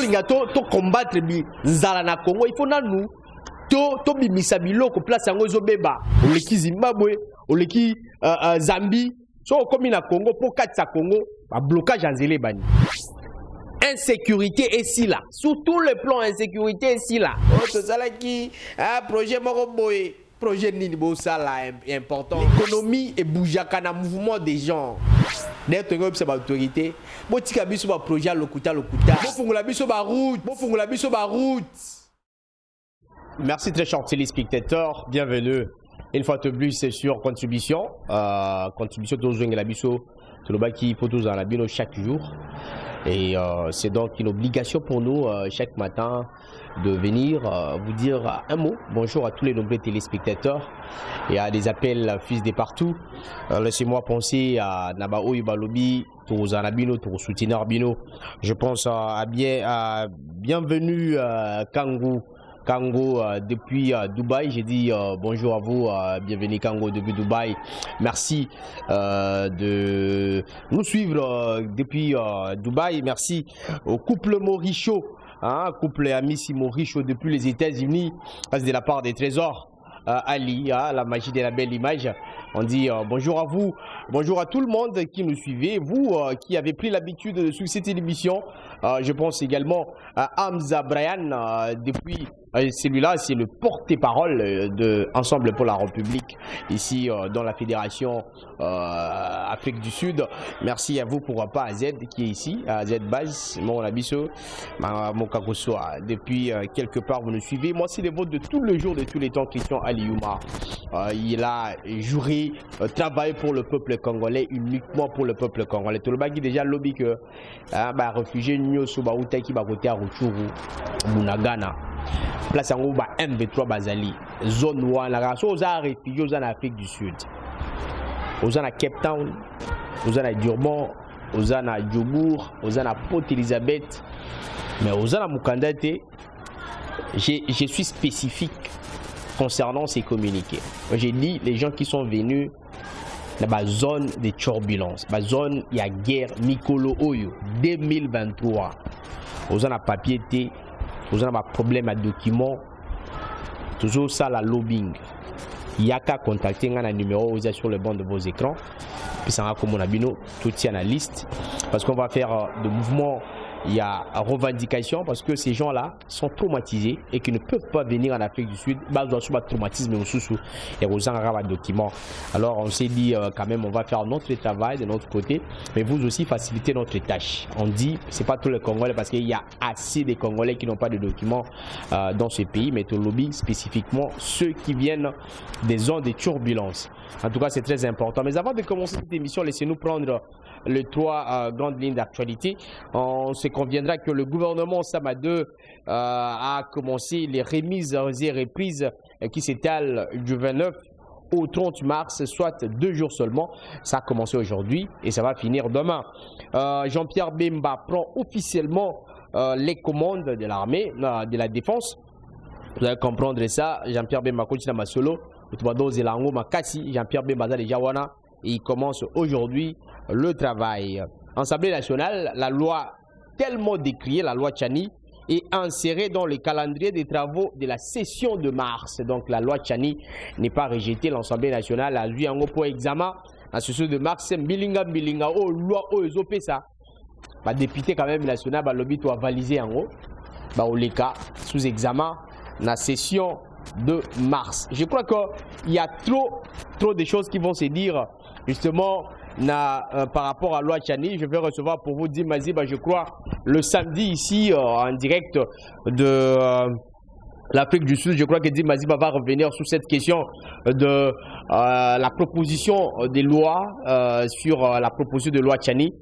linga to combattre bi nzala na Congo, il faut nous to bimisa biloko place yango ezobeba oleki Zimbabwe oleki Zambie so comme na Congo pour katsa Congo ba blocage en zélé bani. Insécurité est ici là. Sur tous les plans, insécurité est ici là. Projet Moroboy, projet Ninibo Sala important. L'économie est bougaka na mouvement des gens. D'être une autorité. Botika biso ba projet lokuta. Bofungula biso ba route. Merci très chers téléspectateurs. Bienvenue. Une fois de plus sur contribution. Contribution de la biso. Tout le bas qui faut tous en la bino chaque jour. Et c'est donc une obligation pour nous chaque matin de venir vous dire un mot. Bonjour à tous les nombreux téléspectateurs. Il y a des appels fils de partout. Laissez-moi penser à Nabao Ibalobi, tous en Abino, tous soutenir Bino. Je pense à bienvenue Kango depuis Dubaï. J'ai dit bonjour à vous, bienvenue Kango depuis Dubaï. Merci de nous suivre depuis Dubaï. Merci au couple Morichaud, couple Amissi Morichaud depuis les États-Unis, de la part des trésors. Ali, la magie de la belle image. On dit bonjour à vous, bonjour à tout le monde qui nous suivez, vous qui avez pris l'habitude de suivre cette émission. Je pense également à Hamza Brian depuis celui-là, c'est le porte-parole de Ensemble pour la République ici dans la Fédération Afrique du Sud. Merci à vous pour pas à Z qui est ici, à Z Base, mon abisso, mon kakosoa. Depuis quelque part vous nous suivez. Moi c'est le vote de tout le jour, de tous les temps, Christian Aliouma. Il a juré travailler pour le peuple congolais, uniquement pour le peuple congolais. Tout le monde qui déjà lobby que réfugié Nyoso Baoutaki Bakote à Ruchuru, Bunagana. Place en haut, MV3 Bazali, zone 1, la race aux réfugiés aux en Afrique du Sud, aux en à Cape Town, aux en à Durban, aux en à Djobourg, aux en à Port Elizabeth, mais aux en à Mukandate, je suis spécifique concernant ces communiqués. J'ai dit les gens qui sont venus dans la zone de turbulence, la zone il y a guerre Mikolo Oyo 2023, aux en à papier vous avez un problème à document, toujours ça la lobbying. Il y a qu'à contacter un numéro sur le banc de vos écrans. Puis ça va comme on a bino, tout tient la liste. Parce qu'on va faire de mouvements, il y a revendication parce que ces gens-là sont traumatisés et qui ne peuvent pas venir en Afrique du Sud. Ils ont un traumatisme et aux un document. Alors on s'est dit quand même on va faire notre travail de notre côté, mais vous aussi faciliter notre tâche. On dit c'est pas tous les Congolais parce qu'il y a assez de Congolais qui n'ont pas de documents dans ce pays, mais au lobby spécifiquement ceux qui viennent des zones de turbulence. En tout cas c'est très important. Mais avant de commencer cette émission, laissez-nous prendre les trois grandes lignes d'actualité. On se conviendra que le gouvernement Samadeu a commencé les remises et reprises qui s'étalent du 29 au 30 mars, soit 2 jours seulement. Ça a commencé aujourd'hui et ça va finir demain. Jean-Pierre Bemba prend officiellement les commandes de l'armée, de la défense. Vous allez comprendre ça. Jean-Pierre Bemba continue à solo. Jean-Pierre Bemba déjà wana. Et il commence aujourd'hui le travail. Assemblée nationale, la loi tellement décriée, la loi Tchani, est insérée dans le calendrier des travaux de la session de mars. Donc la loi Tchani n'est pas rejetée. L'Assemblée nationale a vu un pour examen la session de mars. Bilinga, loi OESOP ça. Le député quand même national, le lobby doit valiser en haut. Au cas sous examen, la session de mars. Je crois qu'il y a trop de choses qui vont se dire justement par rapport à la loi Tchani. Je vais recevoir pour vous dire Maziba, je crois, le samedi ici en direct de l'Afrique du Sud. Je crois que Dim Maziba va revenir sur cette question de la proposition des lois sur la proposition de loi Tchani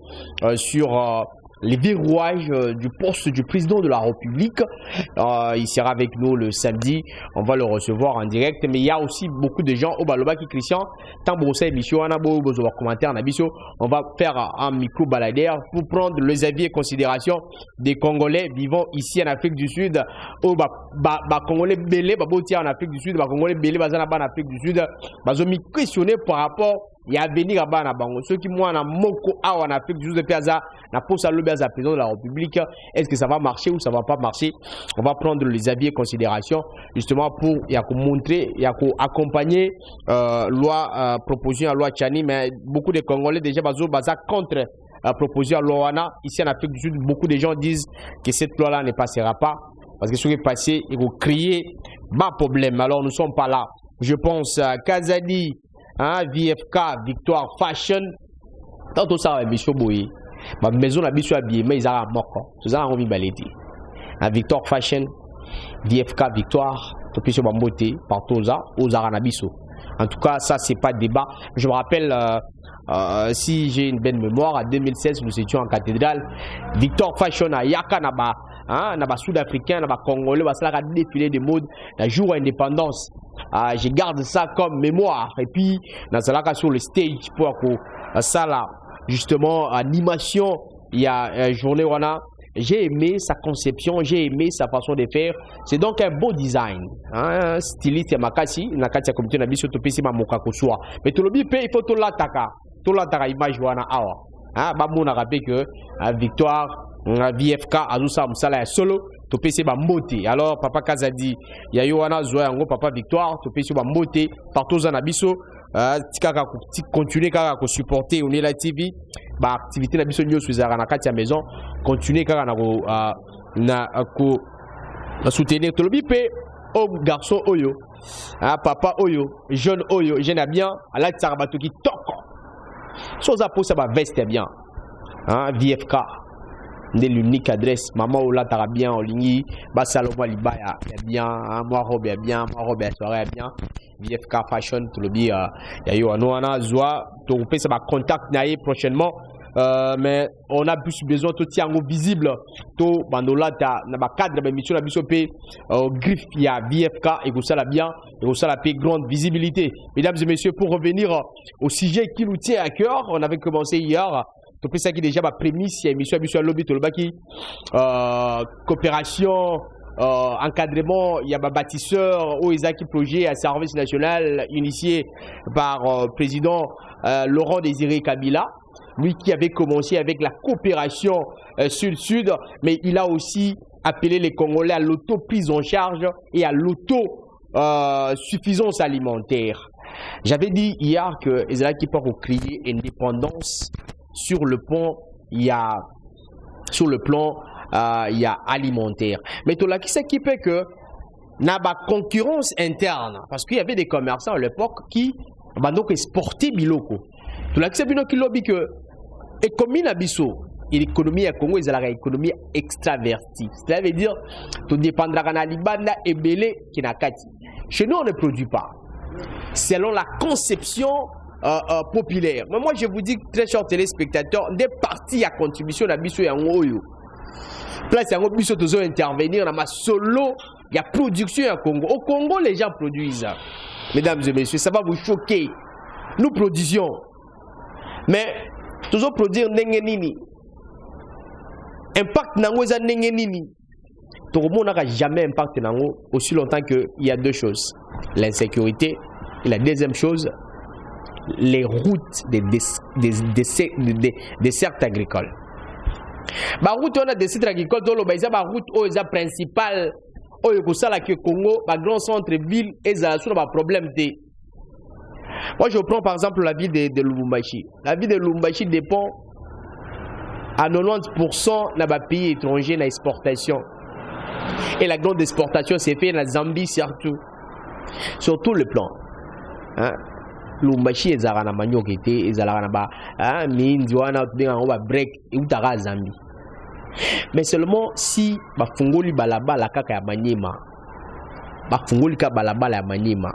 sur les verrouages du poste du président de la République. Il sera avec nous le samedi. On va le recevoir en direct. Mais il y a aussi beaucoup de gens au Baloba qui Christian. Tant que émission, on a beaucoup de commentaires. On va faire un micro baladère pour prendre les avis et considérations des Congolais vivant ici en Afrique du Sud. Au Congolais belé, en Afrique du Sud, Congolais belé, en Afrique du Sud. Ils ont questionné par rapport il y a venir à bana bango ceux qui moi na moko awa en Afrique juste depuis ça na posa le base à président de la République, est-ce que ça va marcher ou ça va pas marcher? On va prendre les avis et considérations justement pour y a montrer, y a accompagner loi proposition à loi Tchani, mais beaucoup de Congolais déjà bazo baza contre proposition à loi Wana. Ici en Afrique du Sud, beaucoup de gens disent que cette loi-là ne passera pas parce que ce qui est passé, il faut créer un problème. Alors nous ne sommes pas là. Je pense à Kazadi, hein, VFK, Victoire Fashion. Tant tout ça, Bichot Boye. Ma maison a Bichot habillé, mais ils ont mort. Tout ça, on vit baléti. Victoire Fashion, VFK, Victoire, tout Bichot Bamboté, partout ça, aux Aranabiso. En tout cas, ça, c'est pas débat. Je me rappelle, si j'ai une belle mémoire, en 2016, nous étions en cathédrale. Victoire Fashion à Yaka Naba. Naba sud-africain, naba congolais, ça a défilé de mode la jour indépendance. Je garde ça comme mémoire. Et puis, dans sur le stage pour ça là, justement, animation, il y a journée wana. J'ai aimé sa conception, j'ai aimé sa façon de faire. C'est donc un beau design. Styliste Makasi, Nakati comité na biso topesi ma mokako soa. Mais tout le bi il faut tout l'ataka image wana awa. Ba mona rappelé que Victoire VFK azusa musala solo topesi ba mbote. Alors papa Kazadi ya yoana zoa yango papa Victoire topesi ba mbote partout na biso tikaka continuer kaka ko supporter on est la TV ba activité na biso nyo suizara na kati ya maison continuer kaka na ko soutenir tout le bipé au garçon oyo papa oyo jeune oyo jeune bien ala tsarbato ki toko soza posa ba veste bien VFK de l'unique adresse maman ou là t'as bien en ligne bas salomon libaya bien moi robe bien moi robe soirée bien VFK Fashion tout le bien ya yo anoana zoa to on peut ça va contact naie prochainement mais on a plus besoin tout tiango visible to bandola ta na ba cadre ba mission la biso pe griffe il y a VFK et que ça la bien et que ça la paix grande visibilité. Mesdames et messieurs, pour revenir au sujet qui nous tient à cœur, on avait commencé hier. Donc ça qui déjà ma prémisse, il y a émission à lobby tout le baki coopération encadrement, il y a ma bâtisseur au Isaki projet à service national initié par président Laurent Désiré Kabila, lui qui avait commencé avec la coopération sud-sud, mais il a aussi appelé les Congolais à l'auto-prise en charge et à l'auto-suffisance alimentaire. J'avais dit hier que Isaki peut créer indépendance. Sur le plan, il y a alimentaire. Mais tout là, qui c'est qui fait que n'a pas concurrence interne? Parce qu'il y avait des commerçants à l'époque qui donc exportaient biloko. Tout là, qui c'est qui lobby que économie nabiso, l'économie à Congo, ils ont l'économie extravertie. Cela veut dire tout dépendra de l'Ibanda et Belé qui n'a qu'à. Chez nous, on ne produit pas. Selon la conception populaire. Mais moi, je vous dis, très chers téléspectateurs, des parties à contribution à Bisso et à Ngoyo. Place à Bisso, tous intervenir dans ma solo, il y a production à Congo. Au Congo, les gens produisent. Mesdames et messieurs, ça va vous choquer. Nous produisions. Mais, toujours produire Nengenini. Impact Nangoza Nengenini. Tout le monde n'aura jamais impact Nango aussi longtemps qu'il y a deux choses. L'insécurité. Et la deuxième chose, les routes des desserts agricoles. La route on a des sites agricoles, la route principale, au Congo, le grand centre-ville, et ça a un problème. Moi, je prends par exemple la ville de Lubumbashi. La ville de Lubumbashi dépend à 90% d'un pays étranger dans l'exportation. Et la grande exportation s'est faite dans la Zambie surtout. Sur tout le plan. Lumbashi ezara manioc était ezara ba minzi wana tudenga ngo ba break et utara Zambie. Mais seulement si ba fungoli balabala kaka ya Manyema. Ba fungoli ka balabala ya Manyema.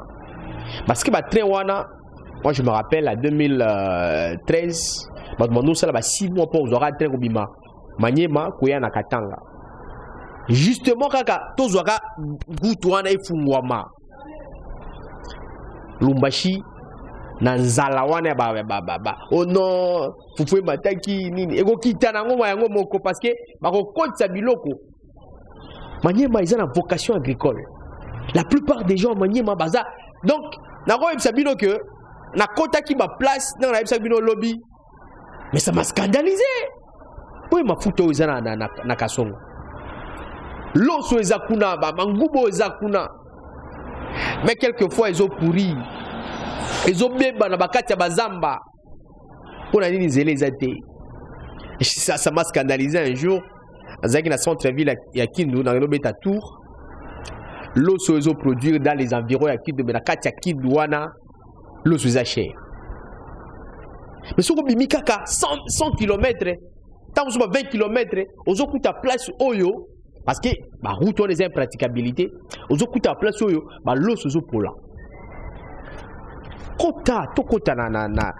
Parce que ba train wana, moi je me rappelle à 2013, ba demandons ça là 6 mois pour aura train kobima Manyema koya na Katanga. Justement kaka tozwaka gutu wana efungwama. Lumbashi na nzala wana ba oh non fufu mataki nini ego kitana ngoma yango moko parce que bako kotsa biloko. Manyema ils ont une vocation agricole. La plupart des gens Manyema baza donc na ko ebisa bino que na kota qui ma place dans la bino lobby. Mais ça m'a scandalisé. Oui, ma photo est na kasongo. L'osso est zakuna, mangubo est zakuna. Mais quelquefois ils ont pourri. Ils ont beba na bakati ya bazamba. On a dit les athées. Ça m'a scandalisé un jour. Dans un centre-ville à Kindu, dans le Beta Tour. L'osso est produit dans les environs à Kindu, mais na kati ya Kindu wana l'osso est cher. Mais si vous avez 100 km, tant que 20 km, vous avez la place oyo parce que la route a des impraticabilités. Vous avez la place oyo, l'os est pour là. Kota, to kota na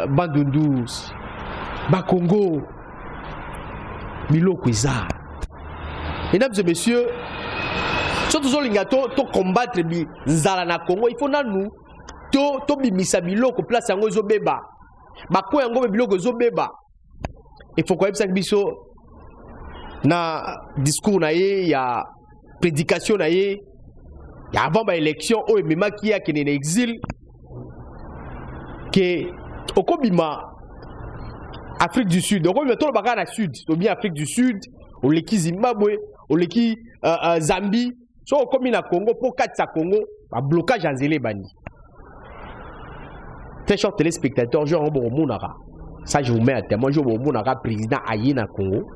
Bandundus, Bakongo, Biloko Eza. Mesdames et messieurs, surtout les lingato, to combattre Nzala na Congo, il faut nous. To bimisa biloko place yango zo beba bako yango biloko zo beba il faut quoi ça biso na discours na ye ya prédication na ye ya avant ba élection o mema ki ya kene na exil que okobima Afrique du Sud donc on to baka na sud ou bien Afrique du Sud ou leki Zimbabwe ou leki Zambie so okomi na Congo pour katsa Congo ba blocage en zélé bandi. Très chers téléspectateurs, je rembourse Mounara. Ça, je vous mets à témoin. Je rembourse Mounara, président Ayena Congo.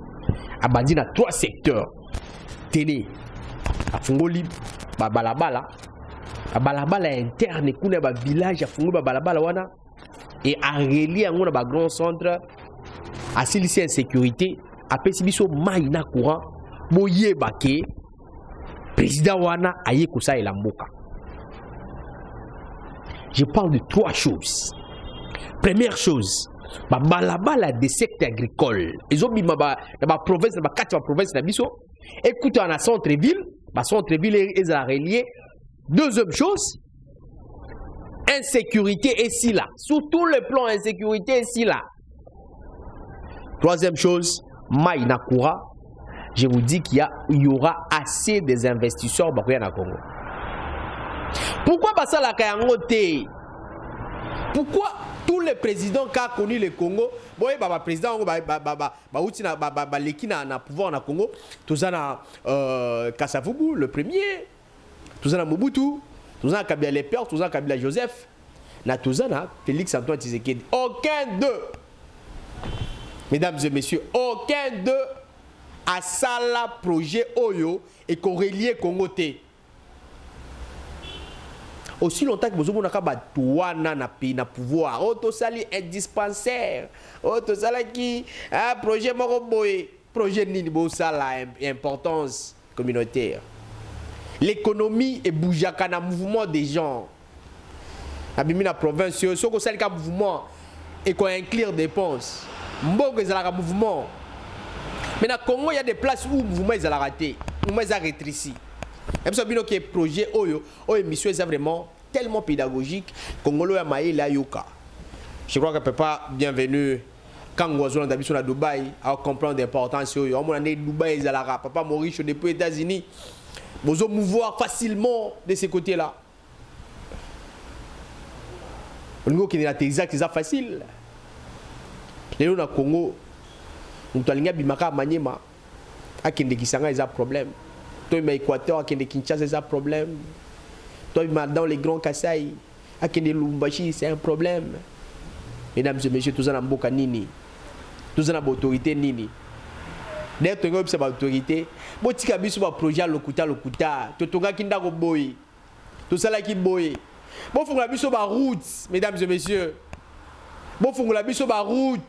A bandi dans 3 secteurs. Télé. A Fungoli, Balabala. A Balabala interne, Koune, village, a Fungoli, Balabala, wana. Et à relier à un grand centre. À Célicie en sécurité. A Pessibiso, Maïna Courant. Moye Baké. Président Wana, Aye Kousa et Lamboka. Je parle de 3 choses. Première chose, balabala des secteurs agricoles. Ils ont mis dans ma province, dans ma 4 province, écoute, on a centre-ville, centre-ville est relié. Deuxième chose, insécurité est ici là. Sur tous les plans, insécurité est ici là. Troisième chose, Maïna Koura, je vous dis qu'il y aura assez des investisseurs au Congo. Pourquoi ça la Kayangote? Pourquoi tous les présidents qui ont connu le Congo, boy baba président leki na pouvoir na Congo, tozana Kassavubu le premier, tozana Mobutu, tozana Kabila Lepers, tozana Kabila Joseph, na tozana Félix Antoine Tshisekedi. Aucun d'eux, mesdames et messieurs, aucun d'eux a sala projet Oyo et qu'on relie Congo té. Aussi longtemps que vous avez un pouvoir, auto sali un dispensaire, auto sali qui un projet moroboé, projet nibo sala importance communautaire. L'économie est bougaka na mouvement des gens. Abimi na province, ce que c'est le mouvement et qu'on inclure dépenses. Mbongo est un mouvement. Mais dans le Congo, il y a des places où le mouvement est raté, le mouvement est rétréci. Et puis, il y a projet Oyo, émission est vraiment tellement pédagogique. Congolo ya maï la yoka. Je crois que papa bienvenue quand on est d'habitude à Dubaï à comprendre l'importance Oyo. On est Dubaï et Zalara. Papa Maurice depuis les États-Unis. Vous pouvez mouvoir facilement de ces côtés-là. Au niveau qui est exact, c'est facile. Les gens au Congo, nous avons bimaka Maniema, à Kende Kisanga, ils ont un problème. Toi, Équateur, à Kende Kinshasa, ils ont un problème. Toi, dans les grands Kassai, à Kende Lumbashi, c'est un problème. Mesdames et messieurs, tous en Mboka Nini, tous en autorité Nini. D'ailleurs, tu as une autorité. Si tu as un projet, Lokuta, tu as un boy. Tout ça là qui boy. Bon, il faut que la route, mesdames et messieurs. Bon, il faut que la route.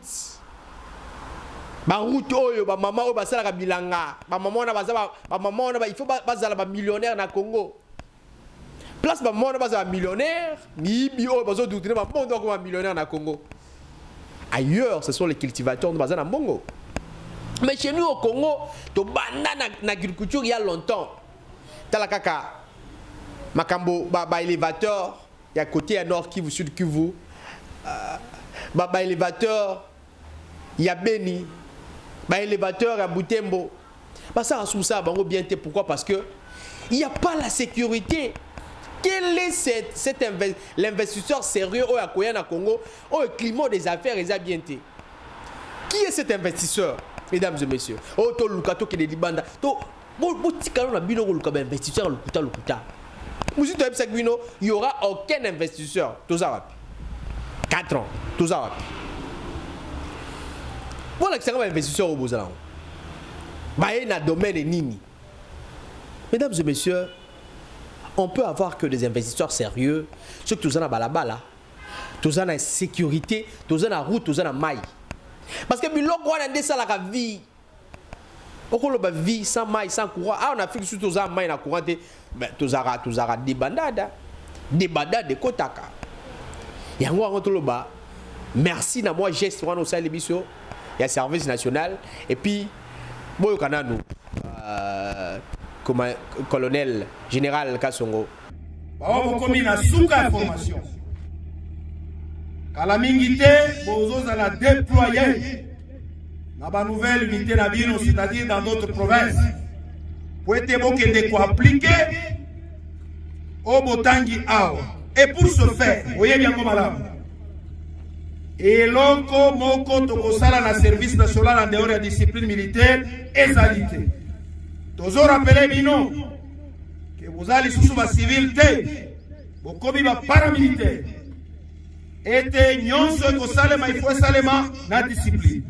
Ma route oyo ba maman o basala ka bilanga ba maman na bazaba ba maman na il faut bazala ba millionnaire na Congo place ba maman na bazala millionnaire ni bi o bazo douter ba monde ko ba millionnaire na Congo ailleurs ce sont les cultivateurs de bazana mbongo mais chez nous au Congo to banda na agriculture il y a longtemps tala kaka makambo ba élévateur il y a côté à nord Kivu sud Kivu ba élévateur il y a Beni élévateur à Butembo. Ça, sous ça, pourquoi? Parce que il n'y a pas la sécurité. Quel est l'investisseur sérieux au Congo, au climat des affaires et bien été? Qui est cet investisseur, mesdames et messieurs? Oh, to Lukato qui est des bandes. To, investisseur il n'y aura aucun investisseur. Tout ça 4 ans. Tout ça. Voilà que c'est un investisseur au Bozala. Il y a un domaine de Nini. Mesdames et messieurs, on peut avoir que des investisseurs sérieux, ceux que tous en a balabala, tous en a sécurité, tous en a route, tous en a maille. Parce que biloko on a des ça la vie. Okolo ba vie sans maille, sans courant. Ah, on a fait surtout ça maille na courant mais tous ara des bandada de kotaka. Yango on tolo ba. Merci na moi geste wana osali biso ya service national et puis boyo kananu comme colonel général Kasongo. Bao komi na suka information. Kala mingi te bozo za la déployer na ba nouvelle unité na bino, c'est-à-dire dans d'autres provinces. Pour être bokende ko appliquer au botangi ao. Et pour ce faire, voyez bien comment là. Et loko moko tokosala na service national en dehors de la discipline militaire et sanitaire. Toujours rappeler bino que vous allez sous la civilité, vous commis ma paramilitaire. Et nyonso ko salema il faut salema na discipline.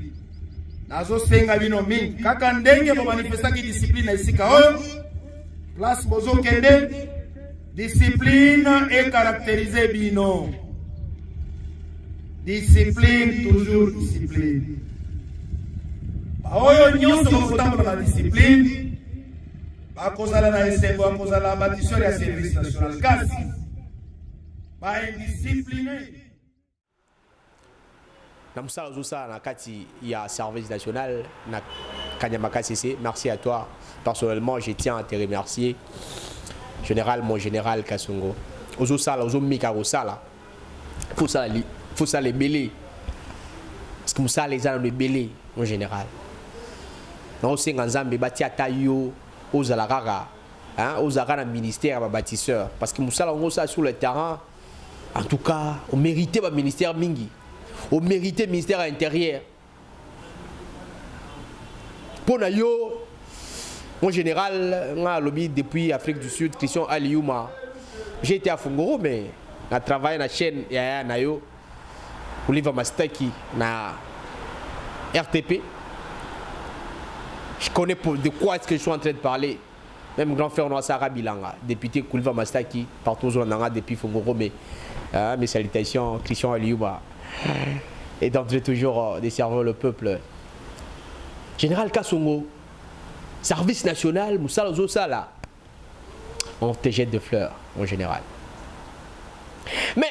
Nazo senga bino mingi kaka ndenge bo manifesta ki discipline na isika oyo. Place bozo kende discipline est caractérisée bino. Discipline, toujours discipline. Oyo nyonso ko tambola na discipline. Ba kozala na esengo kozala bâtisseur ya service national kasi. Ba indiscipliné. Namsa Ozusa na kati ya service national na Kanyamaka CC. Merci à toi. Personnellement, je tiens à te remercier. Général, mon général Kasongo. Ozusa la Ozomika Osala. Faut ça les belés. Parce que Moussa les a les belés, mon général. Non, c'est un zambe bâti à taillot aux alarara, aux arara ministère bâtisseur. Parce que Moussa on ça sur le terrain. En tout cas, on méritait le ministère Mingi. On méritait le ministère intérieur. Pour Nayo, mon général, on a lobby depuis Afrique du Sud, Christian Aliouma. J'ai été à Fungoro, mais on a travaillé dans la chaîne Yaya Nayo. Oliver Mastaki na RTP. Je connais de quoi est-ce que je suis en train de parler. Même grand frère Noa Sarah Bilanga, député Oliver Mastaki, partout où on a depuis Fungoro, mais mes salutations, Christian Aliouma. Et d'entrer toujours des serveurs le peuple. Général Kasongo, service national, Moussa Ozosala. On te jette de fleurs, mon général. Mais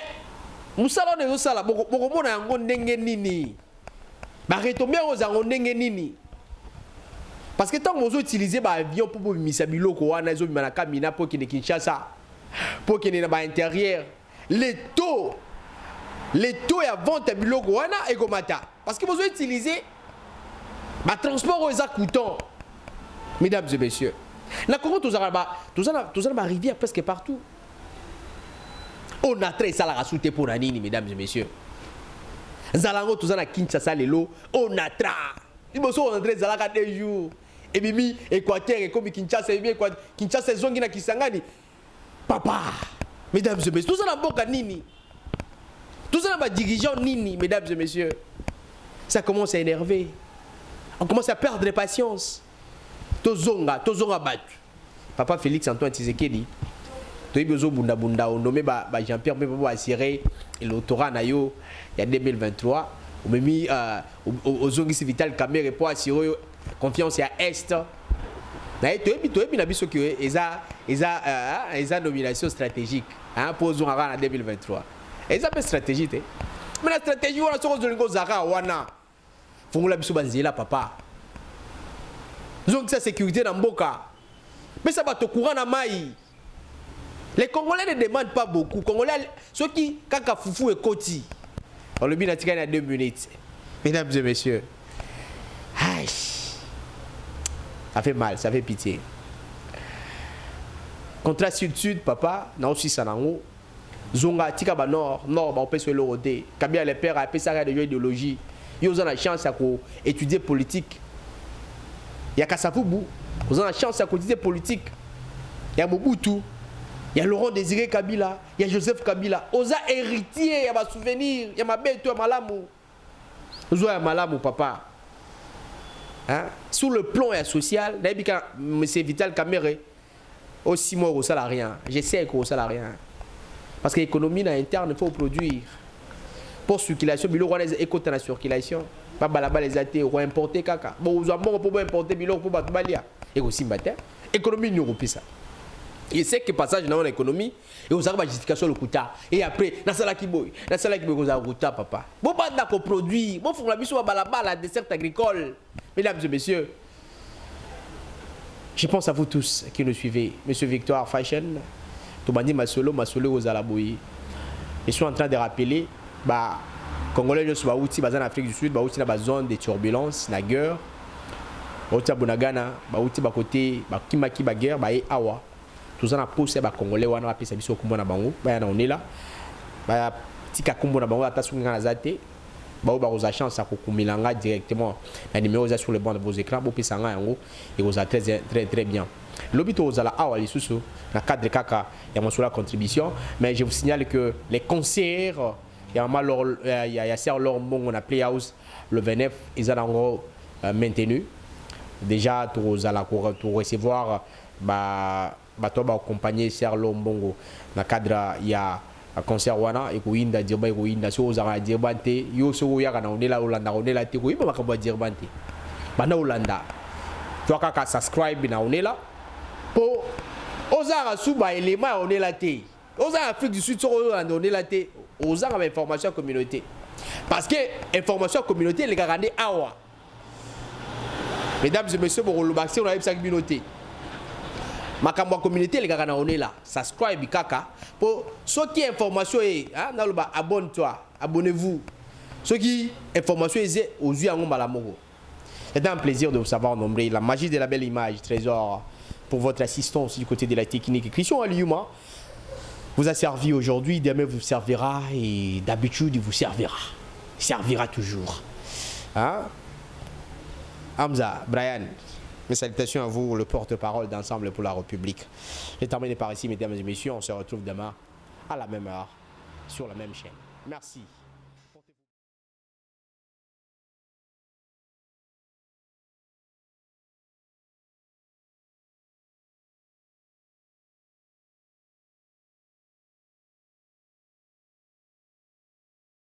Moussa Ozosala, beaucoup na yango ndenge nini. Ba retomber aux yango ndenge nini. Parce que tant que vous utilisez l'avion pour misa biloko wana zo bimana kamina pour kine Kinshasa, pour kine na ba intérieur, les taux ya vente à biloko wana et komata. Parce que vous utilisez ba transport aux coûtants. Mesdames et messieurs, na Congo tous ba rivière presque partout. On a très ça la soute pour Nani, mesdames et messieurs. Zalango tous na Kinshasa lelo, on a tra. Il me sont entrés zalaka 2 jours. Et Mimi Équateur et comme Kinshasa et Kinshasa zongi na Kisangani. Papa, mesdames et messieurs, tout ça na boka nini. Tout ça na dirigeant nini, mesdames et messieurs. Ça commence à énerver. On commence à perdre de patience. Tozonga battu. Papa Félix Antoine Tshisekedi. Toi bezo bunda on nommé Jean-Pierre Bebo assuré et l'autorat nayo il y a 2023. On m'a mis aux zongis vital caméra pour assurer confiance à Est. Toi bien biso que eza nomination stratégique pour Zongara en 2023. Eza pas stratégie té. Mais la stratégie on a sur de Zara wana. Faut la biso banzela papa. Zong sa sécurité dans Mboka. Mais ça va te courant na mai. Les Congolais ne demandent pas beaucoup. Congolais, ceux qui, kaka foufou et koti. On le bina tika na 2 minutes. Mesdames et messieurs. Aïe. Ça fait mal, ça fait pitié. Contrat sud-sud, papa, na aussi sanango. Zonga, tika ba nord, nord, ba opé sur le rodé. Kabia les pères a appelé ça de idéologie. Ils ont la chance à étudier politique. Il y a Kassavubu, ils ont la chance à étudier politique. Il y a Mobutu, il y a Laurent Désiré Kabila, il y a Joseph Kabila. Ils ont héritier, il y a ma souvenir, il y a ma bête, il y a malamou. Ils ont malamou, papa. Hein? Sur le plan social, M. Vital Kamere, aussi moi au salarié. J'essaie qu'au salarié. Parce que l'économie interne, il faut produire. Pour circulation, il y a des écoutes dans la circulation. Pas balaba les athées, ou importer caca. Bon, vous avez pour importer, il faut battre balia. Et aussi battre. Économie européenne ça. Et c'est que passage dans l'économie, et vous avez la justification le quota. Et après, dans la qui boy, vous avez le quota, papa. Bon, pas d'accord produit. Bon, faut la mission à balaba, la dessert agricole. Mesdames et messieurs, je pense à vous tous qui nous suivez. Monsieur Victoire Fashion, Toubani Masolo aux Alaboui. Je suis en train de rappeler, bah, Congolais sont en Afrique du Sud, outil dans zone de turbulence, la guerre. Outil Bonagana, outil côté, Kimaki guerre, Awa. Tout ça na posé Congolais wana rappeler ça biso kumbo na bango, on est là. Tika kumbo na bango ata sunga na zate. Ba oza chance à kukumilanga directement na numéro sur le banc de vos écrans bo pesanga yango et vous a très bien. L'obito aux ala awa lisusu na cadre kaka ya mosula contribution, mais je vous signale que les concerts il y a Serre Lombong on a Playhouse le 29 ils ont maintenu déjà tous ala pour recevoir toi accompagner Serre Lombongo na cadre il y a a concert wana ekoinda dirba ekoinda so ozaka dirbante yo so yaka na onela olanda onela te ko iba makabo dirbante bana olanda to kaka subscribe na onela po ozaka suba elema onela te ozaka Afrique du Sud so olanda onela te ozaka ba information communauté parce que information communauté les garande awa mesdames et messieurs pour le baxi on a une communauté makambo communauté les gars na onela subscribe kaka pour ceux qui information est hein naloba abonne-toi abonnez-vous ceux qui information est aux yeux en malamogo. C'est un plaisir de vous savoir nommer la magie de la belle image trésor pour votre assistance du côté de la technique. Christian Aliouma vous a servi aujourd'hui, demain vous servira et d'habitude il vous servira toujours. Hein? Hamza, Brian, mes salutations à vous, le porte-parole d'Ensemble pour la République. Je termine par ici, mesdames et messieurs. On se retrouve demain à la même heure, sur la même chaîne. Merci.